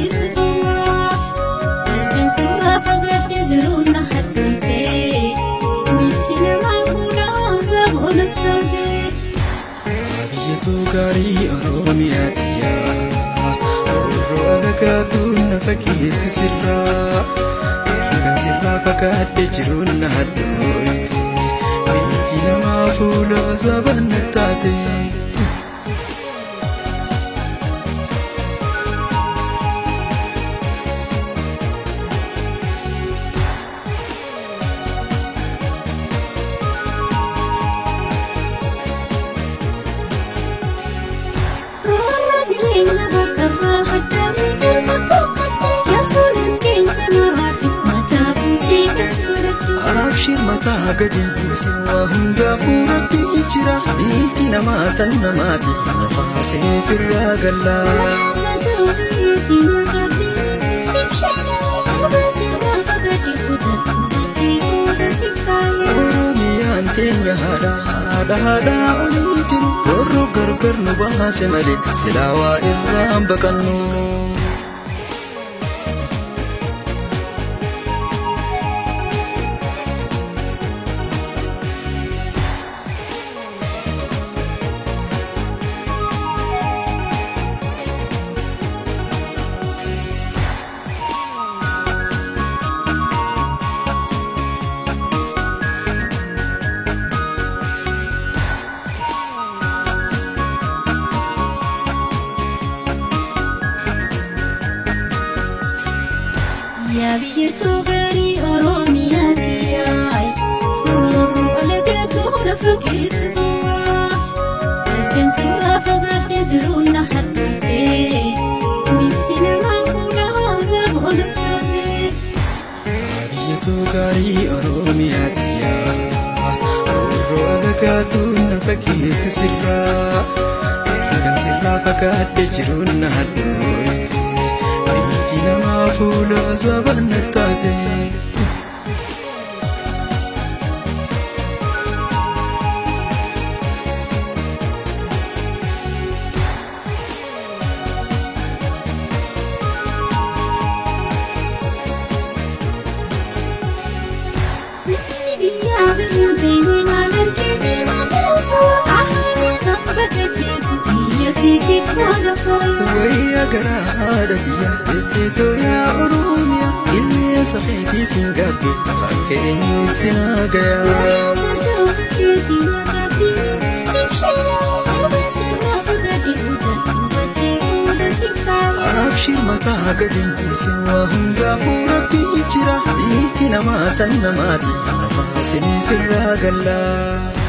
fakkeessituu Kan sirraa fagaadde jiruun na haddootee Mitti namaa fuudhaa zaboona taate Biyyattuu gaarii Oromiyaatiyaa Orroo alagaatuun na fakkeessisirraa Kan sirraa fagaadde jiruun na haddootee Mitti namaa fuudhaa zaboona taate Abshir mataa gadi buuse waa hundaafuu Rabbii jira Biitti namaa tan namaati nafaasee firraa gallaa Oromiyaan teenya haadhaa oliitiru Roorroo gargar nu baase malee silaa waa irraan baqannu Ya biyyattuu gaarii Oromiyaatiyaa Orroo alagaatuun na fakkeessituu Kan sirraa fagaadde jiruun na haddootee Mitti namaa fuudhaa zaboona taate Biyyattuu gaarii Oromiyaatiyaa Orroo alagaatuun na fakkeessisirraa Kan sirraa fagaadde jiruun na haddootee Mitti namaa fuudhaa zaboona taate Namni biyyaa biyyaan beekneen alargee deemaa buusuu Ahanii kan bakkateetu biyya fiitiif mooda fooyyoo Wayyaa garaa haadhatiyaa Teesseetoo yaa Oromiyaa Qilleensa keetiif hin gaabbe fakkeenyi sinaa gayaa Abshir mataa gadi buuse waa hundaafuu Rabbii jira Biitti namaa tan namaati nafaasee firraa gallaa